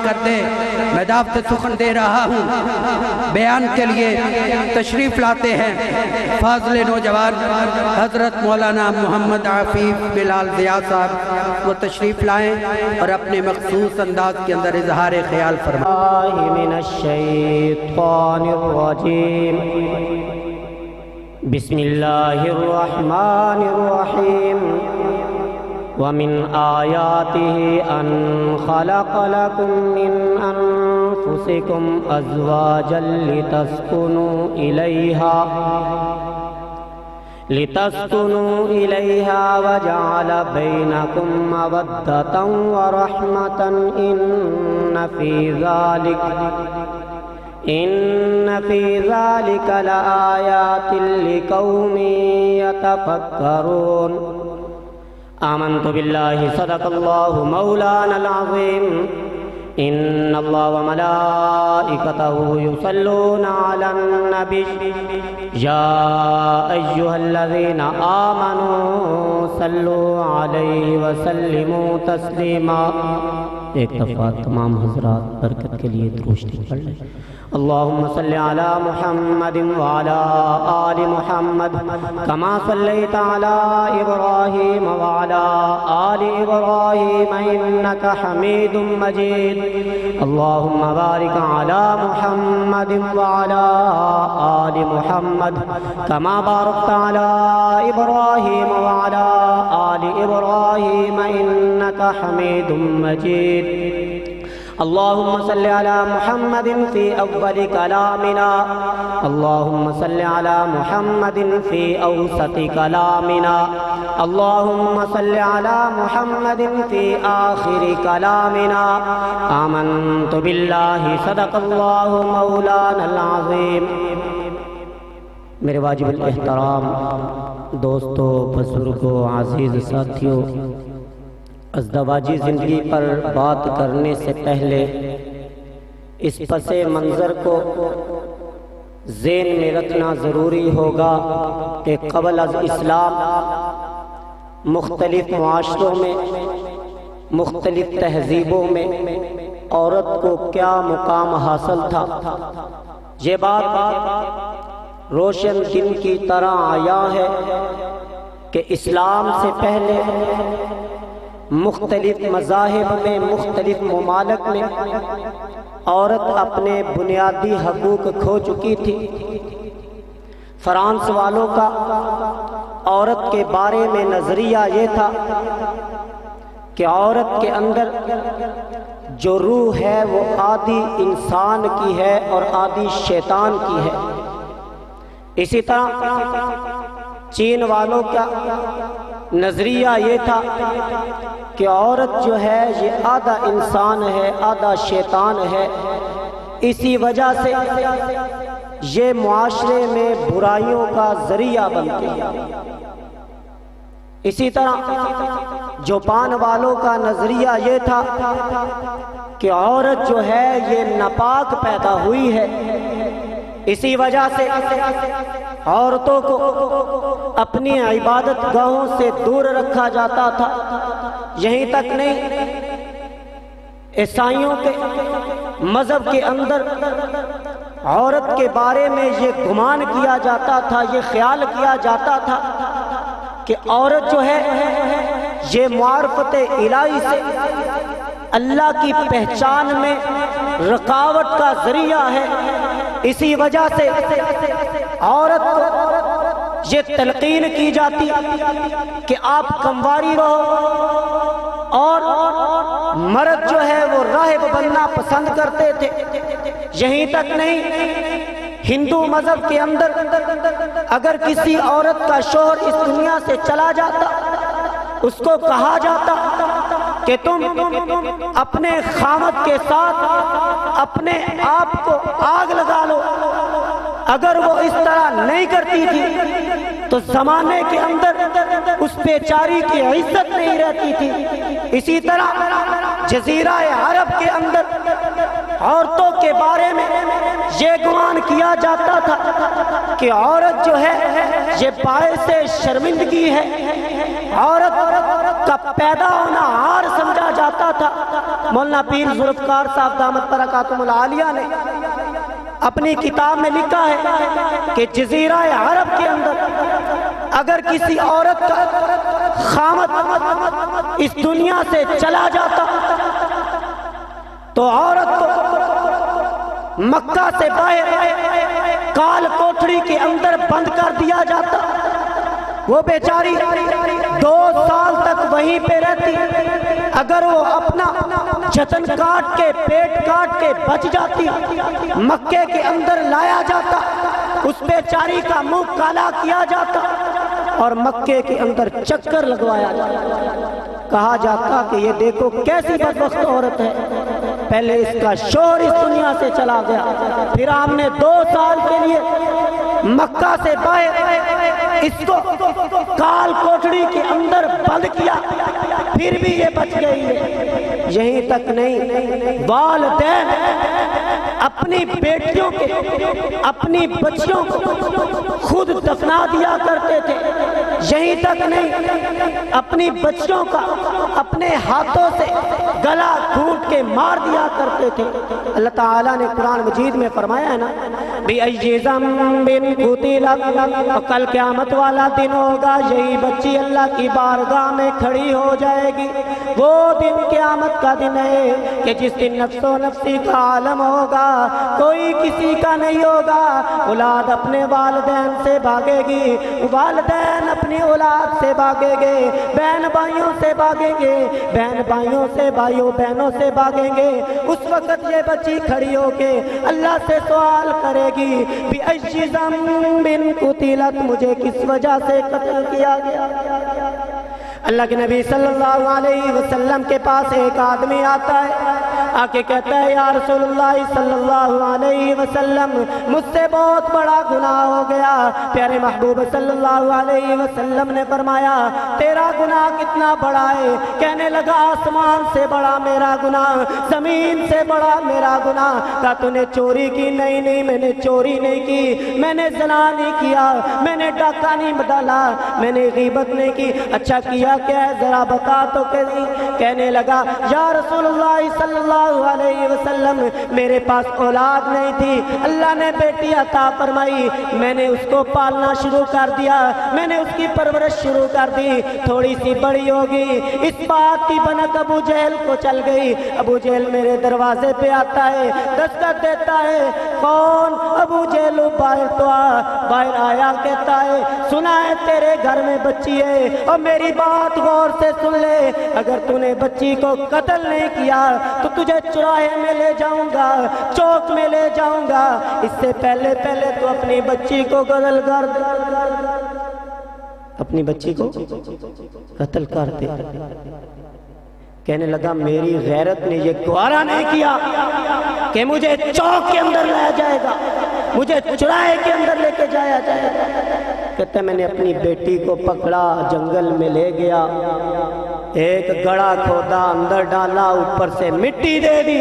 کر دیں۔ میں دعوت سخن دے رہا ہوں، بیان کے لیے تشریف لاتے ہیں فاضل نوجوان حضرت مولانا محمد عفیف بلال ضیاء صاحب، وہ تشریف لائیں اور اپنے مخصوص انداز کے اندر اظہار خیال فرمائیں۔ من الشیطان الرجیم، بسم اللہ الرحمن الرحیم۔ ومن آیاتہ ان خلق لکم من انفسکم ازواجا لتسکنوا الیہا وجعل بینکم مودۃ ورحمۃ ان فی ذلک لآیات لقوم یتفکرون۔ آمنت باللہ صدق اللہ مولانا العظیم۔ ان اللہ وملائکتہ یصلون علی النبی یا ایہا الذین آمنوا صلوا علیہ وسلموا تسلیما۔ ایک دفعہ تمام حضرات برکت کے لیے درود پڑھ لیں۔ اللہم صلی علی محمد وعلی آل محمد کما صلیت علی ابراہیم وعلی آل ابراہیم انکا حمید مجید۔ اللہم بارک علی محمد وعلی آل محمد کما بارکت علی ابراہیم وعلی آل ابراہیم انکا حمید مجید۔ اللہم صلی علی محمد فی اول کلامنا، اللہم صلی علی محمد فی اوسط کلامنا، اللہم صلی علی محمد فی آخر کلامنا۔ آمنت باللہ صدق اللہ مولانا العظیم۔ میرے واجب الاحترام دوستو، بزرگوں، عزیز ساتھیوں، ازدواجی زندگی پر بات کرنے سے پہلے اس پس منظر کو ذہن میں رکھنا ضروری ہوگا کہ قبل از اسلام مختلف معاشروں میں، مختلف تہذیبوں میں عورت کو کیا مقام حاصل تھا۔ یہ بات روشن دن کی طرح آیا ہے کہ اسلام سے پہلے مختلف مذاہب میں، مختلف ممالک میں عورت اپنے بنیادی حقوق کھو چکی تھی۔ فرانس والوں کا عورت کے بارے میں نظریہ یہ تھا کہ عورت کے اندر جو روح ہے وہ آدھی انسان کی ہے اور آدھی شیطان کی ہے۔ اسی طرح چین والوں کا نظریہ یہ تھا کہ عورت جو ہے یہ آدھا انسان ہے، آدھا شیطان ہے۔ اسی وجہ سے یہ معاشرے میں برائیوں کا ذریعہ بنتی ہے۔ اسی طرح جاپان والوں کا نظریہ یہ تھا کہ عورت جو ہے یہ ناپاک پیدا ہوئی ہے۔ اسی وجہ سے عورتوں کو اپنی عبادت گاہوں سے دور رکھا جاتا تھا۔ یہیں تک نہیں، عیسائیوں کے مذہب کے اندر عورت کے بارے میں یہ گمان کیا جاتا تھا، یہ خیال کیا جاتا تھا کہ عورت جو ہے یہ معرفت الہی سے اللہ کی پہچان میں رکاوٹ کا ذریعہ ہے۔ اسی وجہ سے عورت کو یہ تلقین کی جاتی کہ آپ کمواری رہو، اور مرد جو ہے وہ راہب بننا پسند کرتے تھے۔ یہیں تک نہیں، ہندو مذہب کے اندر اگر کسی عورت کا شوہر اس دنیا سے چلا جاتا، اس کو کہا جاتا کہ تم اپنے خامد کے ساتھ اپنے آپ کو آگ لگا لو۔ اگر وہ اس طرح نہیں کرتی تھی تو زمانے کے اندر اس بیچاری کی عزت نہیں رہتی تھی۔ اسی طرح جزیرہ عرب کے اندر عورتوں کے بارے میں یہ گمان کیا جاتا تھا کہ عورت جو ہے یہ باعث شرمندگی ہے، عورت کا پیدا ہونا عار سمجھا جاتا تھا۔ مولانا پیر ذوالفقار صاحب دامت برکاتہم العالیہ نے اپنی کتاب میں لکھا ہے کہ جزیرہ عرب کے اندر اگر کسی عورت کا خامد اس دنیا سے چلا جاتا تو عورت کو مکہ سے باہر کال کوٹڑی کے اندر بند کر دیا جاتا، وہ بیچاری 2 سال تک وہیں پہ رہتی، اگر وہ اپنا جتن کاٹ کے پیٹ کاٹ کے بچ جاتی مکے کے اندر لایا جاتا، اس بیچاری کا منہ کالا کیا جاتا اور مکے کے اندر چکر لگوایا جاتا، کہا جاتا کہ یہ دیکھو کیسی بدبخت عورت ہے، پہلے اس کا شوہر اس دنیا سے چلا گیا، پھر ہم نے 2 سال کے لیے مکہ سے باہر اس کو کال کوٹڑی کے اندر بند کیا، پھر بھی یہ بچ گئی ہے۔ یہیں تک نہیں، والدین اپنی بیٹیوں کے اپنی بچیوں کو خود دفنا دیا کرتے تھے، یہیں تک نہیں اپنی بچیوں کا اپنے ہاتھوں سے گلا گھونٹ کے مار دیا کرتے تھے۔ اللہ تعالیٰ نے قرآن مجید میں فرمایا ہے نا بِأَيِّ ذَنبٍ قُتِلَتْ، کل قیامت والا دن ہوگا، یہی بچی اللہ کی بارگاہ میں کھڑی ہو جائے گی۔ وہ دن قیامت کا دن ہے کہ جس دن نفس و نفسی کا عالم ہوگا، کوئی کسی کا نہیں ہوگا، اولاد اپنے والدین سے بھاگے گی، والدین اپنی اولاد سے بھاگے گے، بہن بھائیوں سے بھاگیں گے، بہن بھائیوں سے بھائیوں بہنوں سے بھاگیں گے۔ اس وقت یہ بچی کھڑی ہو کے اللہ سے سوال کرے گی بِأَيِّ ذَنبٍ قُتِلَتْ، مجھے کس وجہ سے قتل کیا گیا۔ اللہ کے نبی صلی اللہ علیہ وسلم کے پاس ایک آدمی آتا ہے، آ کے کہتا ہے یا رسول اللہ صلی اللہ علیہ وسلم، مجھ سے بہت بڑا گناہ ہو گیا۔ پیارے محبوب صلی اللہ علیہ وسلم نے فرمایا تیرا گناہ کتنا بڑا ہے؟ کہنے لگا آسمان سے بڑا میرا گناہ، زمین سے بڑا میرا گناہ۔ کہا تو نے چوری کی؟ نہیں نہیں، میں نے چوری نہیں کی، میں نے زنا نہیں کیا، میں نے ڈاکہ نہیں ڈالا، میں نے غیبت نہیں کی۔ اچھا کیا کیا ہے ذرا بتا تو کہنے لگا یا رسول اللہ صلی اللہ علیہ وسلم، میرے پاس اولاد نہیں تھی، اللہ نے بیٹی عطا فرمائی، میں نے اس کو پالنا شروع کر دیا، میں نے اس کی پرورش شروع کر دی، تھوڑی سی بڑی ہوگی، اس بات کی بنت ابو جہل کو چل گئی۔ ابو جہل میرے دروازے پہ آتا ہے، دستک دیتا ہے، کون؟ ابو جہل، باہر تو آ۔ باہر آیا، کہتا ہے سنا ہے تیرے گھر میں بچی ہے، اور میری بات غور سے سن لے، اگر تو نے بچی کو قتل نہیں کیا تو تجھے چوراہے میں لے جاؤں گا، چوک میں لے جاؤں گا، اس سے پہلے تو اپنی بچی کو قتل کر دے، اپنی بچی کو قتل کر دے۔ کہنے لگا میری غیرت نے یہ گوارا نہیں کیا کہ مجھے چوک کے اندر لایا جائے گا، مجھے چوراہے کے اندر لے کے جایا جائے گا۔ کہتا ہے میں نے اپنی بیٹی کو پکڑا، جنگل میں لے گیا، ایک گڑھا کھودا، اندر ڈالا، اوپر سے مٹی دے دی۔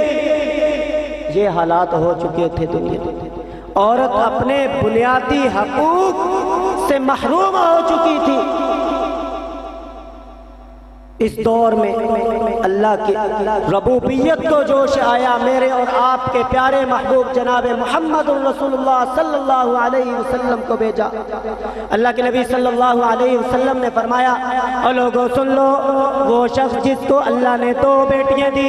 یہ حالات ہو چکے تھے دنیا میں، عورت اپنے بنیادی حقوق سے محروم ہو چکی تھی۔ اس دور میں اللہ کی ربوبیت کو جوش آیا، میرے اور آپ کے پیارے محبوب جناب محمد رسول اللہ صلی اللہ علیہ وسلم کو بھیجا۔ اللہ کے نبی صلی اللہ علیہ وسلم نے فرمایا اور لوگوں سن لو، وہ شخص جس کو اللہ نے 2 بیٹیاں دی،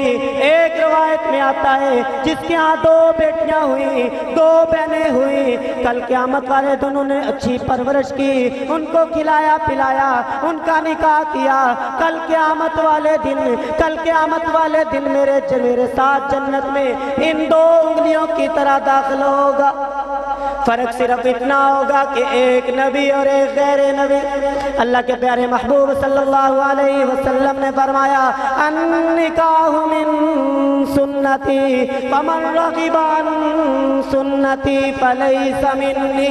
ایک روایت میں آتا ہے جس کے ہاں 2 بیٹیاں ہوئی، 2 بہنیں ہوئی، کل قیامت والے دن انہوں نے اچھی پرورش کی، ان کو کھلایا پلایا، ان کا نکاح کیا، کل قیامت والے دن میرے ساتھ جنت میں ان 2 انگلیوں کی طرح داخل ہوگا۔ فرق صرف اتنا ہوگا کہ ایک نبی اور ایک غیر نبی۔ اللہ کے پیارے محبوب صلی اللہ علیہ وسلم نے فرمایا النکاح من سنتی فمن رغب عن سنتی فلیس منی۔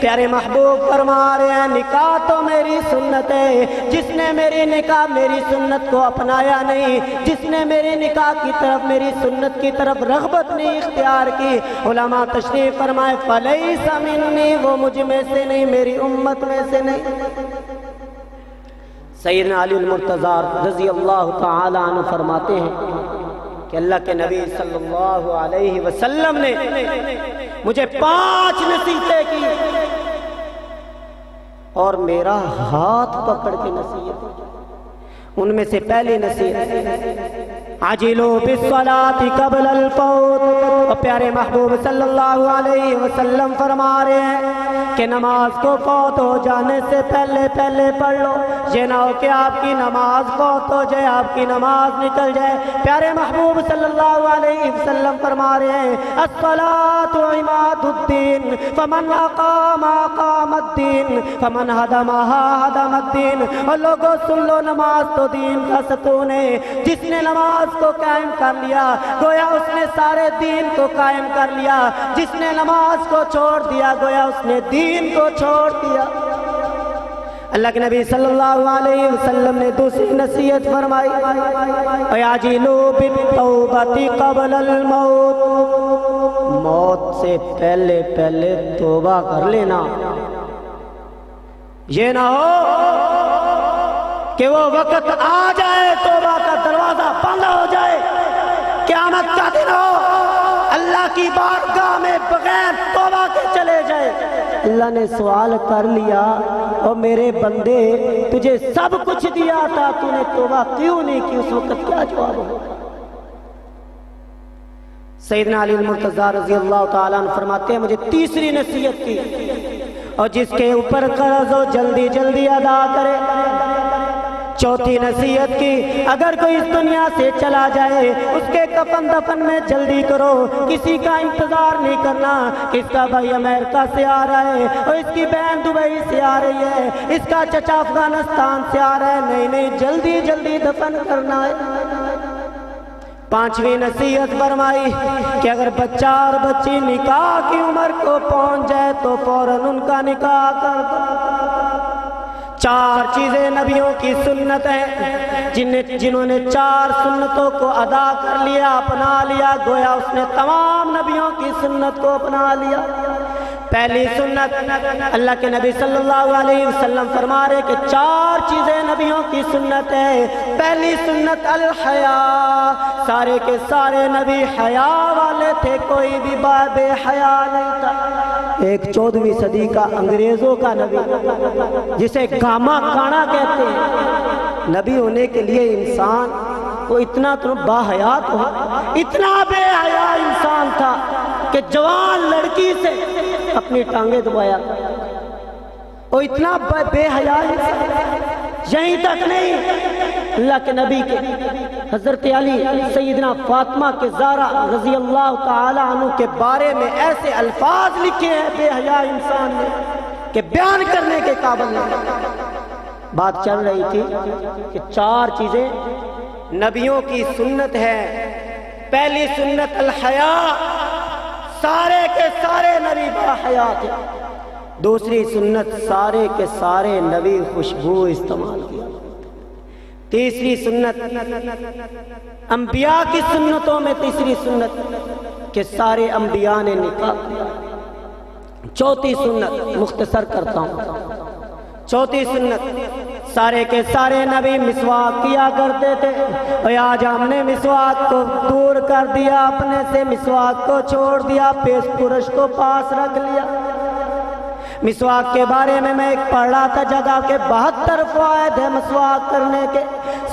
پیارے محبوب فرما رہے ہیں نکاح تو میری سنت ہے، جس نے میری نکاح میری سنت کو اپنایا نہیں، جس نے میری نکاح کی طرف میری سنت کی طرف رغبت نہیں اختیار کی، علماء تشریف فرمائے فلیس منی، وہ مجھ میں سے نہیں، میری امت میں سے نہیں۔ سیدنا علی المرتضی رضی اللہ تعالی عنہ فرماتے ہیں کہ اللہ کے نبی صلی اللہ علیہ وسلم نے مجھے 5 نصیحتیں کی اور میرا ہاتھ پکڑ کے نصیحت کی۔ ان میں سے پہلی نصیحت عجلو بالصلاۃ قبل الفوت، اور پیارے محبوب صلی اللہ علیہ وسلم فرما رہے ہیں کہ نماز کو فوت ہو جانے سے پہلے پڑھ لو، یہ نہ ہو کہ آپ کی نماز فوت ہو جائے، آپ کی نماز نکل جائے۔ پیارے محبوب صلی اللہ علیہ وسلم فرما رہے ہیں الصلاۃ عماد الدین فمن اقام الدین فمن هدم الدین۔ اور لوگوں سن لو، نماز تو دین کا ستون ہے، جس نے نماز کو قائم کر لیا گویا اس نے سارے دین کو قائم کر لیا، جس نے نماز کو چھوڑ دیا گویا اس نے دین کو چھوڑ دیا۔ اللہ کے نبی صلی اللہ علیہ وسلم نے دوسری نصیحت فرمائی وَيَعْجِلُوا بِالتَّوْبَةِ قَبْلَ الْمَوْتِ، موت سے پہلے توبہ کر لینا۔ یہ نہ ہو کہ وہ وقت آ جائے توبہ کا دروازہ بند ہو جائے، قیامت کا دن ہو اللہ کی بارگاہ میں بغیر توبہ کے چلے جائے۔ اللہ نے سوال کر لیا اور میرے بندے تجھے سب کچھ دیا تھا، تو نے توبہ کیوں نہیں کی؟ اس وقت کیا جواب ہو؟ سیدنا علی المرتضیٰ رضی اللہ تعالیٰ عنہ فرماتے ہیں مجھے تیسری نصیحت کی، اور جس کے اوپر قرض ہو جلدی جلدی ادا کرے۔ چوتھی نصیحت کی اگر کوئی اس دنیا سے چلا جائے اس کے کفن دفن میں جلدی کرو، کسی کا انتظار نہیں کرنا، اس کا بھائی امریکہ سے آ رہا ہے اور اس کی بہن دبئی سے آ رہی ہے، اس کا چچا افغانستان سے آ رہا ہے، نہیں جلدی جلدی دفن کرنا ہے۔ پانچویں نصیحت فرمائی کہ اگر بچہ اور بچی نکاح کی عمر کو پہنچ جائے تو فوراً ان کا نکاح کر دو۔ 4 چیزیں نبیوں کی سنت ہیں، جنہوں نے 4 سنتوں کو ادا کر لیا، اپنا لیا، گویا اس نے تمام نبیوں کی سنت کو اپنا لیا۔ پہلی سنت اللہ کے نبی صلی اللہ علیہ وسلم فرما رہے کہ 4 چیزیں نبیوں کی سنت ہے۔ پہلی سنت الحیا، سارے کے سارے نبی حیا والے تھے، کوئی بھی بے حیا نہیں تھا۔ ایک 14ویں صدی کا انگریزوں کا نبی جسے گاما کانا کہتے ہیں، نبی ہونے کے لیے انسان کو اتنا تو باحیات ہو، اتنا بے حیا انسان تھا کہ جوان لڑکی سے اپنی ٹانگیں دبایا، اور اتنا بے حیا انسان۔ یہیں تک نہیں، اللہ کے نبی کے حضرت علی سیدنا فاطمہ کے زہرا رضی اللہ تعالی عنہ کے بارے میں ایسے الفاظ لکھے ہیں بے حیا انسان نے کہ بیان کرنے کے قابل نہیں۔ بات چل رہی تھی کہ 4 چیزیں نبیوں کی سنت ہے۔ پہلی سنت الحیا، سارے کے سارے نبی باحیا تھے۔ دوسری سنت سارے کے سارے نبی خوشبو استعمال کیا۔ تیسری سنت انبیاء کی سنتوں میں تیسری سنت کہ سارے انبیاء نے نکاح کیا۔ چوتھی سنت مختصر کرتا ہوں، چوتھی سنت سارے کے سارے نبی مسواک کیا کرتے تھے، اور آج ہم نے مسواک کو دور کر دیا، اپنے سے مسواک کو چھوڑ دیا، پیش پرش کو پاس رکھ لیا۔ مسواک کے بارے میں ایک پڑھ رہا تھا جگہ کے 72 فوائد ہیں مسواک کرنے کے۔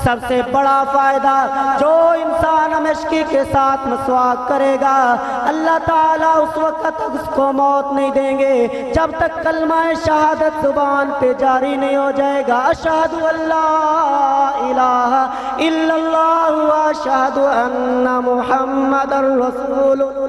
سب سے بڑا فائدہ جو انسان ہمیشگی کے ساتھ مسواک کرے گا اللہ تعالیٰ اس وقت تک اس کو موت نہیں دیں گے جب تک کلمہ شہادت زبان پہ جاری نہیں ہو جائے گا، اشہد اللہ الہ الا اللہ واشہد ان محمد رسول اللہ۔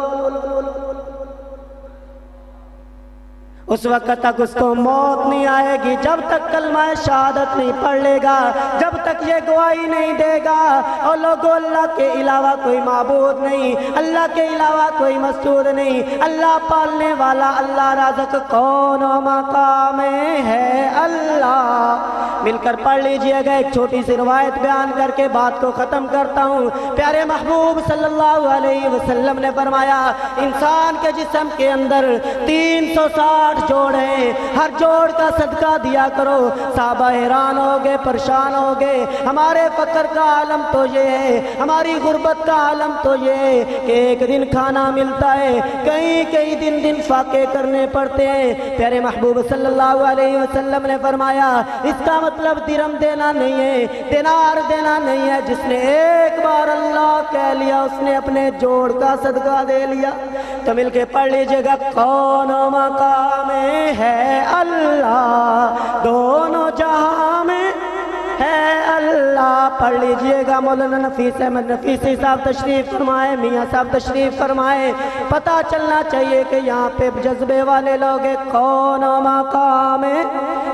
اس وقت تک اس کو موت نہیں آئے گی جب تک کلمہ شہادت نہیں پڑھ لے گا، جب تک یہ گواہی نہیں دے گا اور لوگوں اللہ کے علاوہ کوئی معبود نہیں، اللہ کے علاوہ کوئی مسجود نہیں، اللہ پالنے والا، اللہ رازق کون و مقام ہے اللہ۔ مل کر پڑھ لیجئے گا، ایک چھوٹی سی روایت بیان کر کے بات کو ختم کرتا ہوں۔ پیارے محبوب صلی اللہ علیہ وسلم نے فرمایا انسان کے جسم کے اندر 360 60 جوڑ ہیں، ہر جوڑ کا صدقہ دیا کرو۔ صحابہ حیران ہو گئے، پریشان ہو گئے، ہمارے فقر کا عالم تو یہ ہے، ہماری غربت کا عالم تو یہ ہے کہ ایک دن کھانا ملتا ہے، کئی دن فاقے کرنے پڑتے ہیں۔ پیارے محبوب صلی اللہ علیہ وسلم نے فرمایا اس کا مطلب درہم دینا نہیں ہے، دینار دینا نہیں ہے، جس نے ایک بار اللہ کہہ لیا اس نے اپنے جوڑ کا صدقہ دے لیا۔ تو مل کے پڑھ لیجئے گا، کون مقام ہے اللہ، دونوں جہاں میں ہے اللہ۔ پڑھ لیجئے گا، مولانا نفیس احمد نفیسی صاحب تشریف فرمائے، میاں صاحب تشریف فرمائے۔ پتہ چلنا چاہیے کہ یہاں پہ جذبے والے لوگ ہیں۔ کون مقام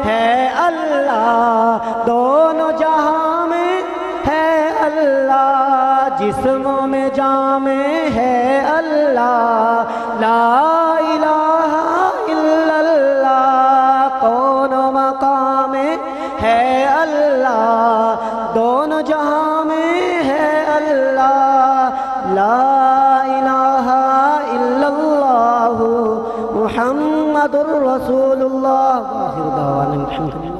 ہے اللہ، دونوں جہاں میں ہے اللہ، جسموں میں جان میں ہے اللہ، لا الہ الا اللہ۔ کون مقام ہے اللہ، دونوں جہاں میں ہے اللہ، لا الہ الا اللہ محمد الرسول اللہ۔ آخر دعوانا الحمدللہ۔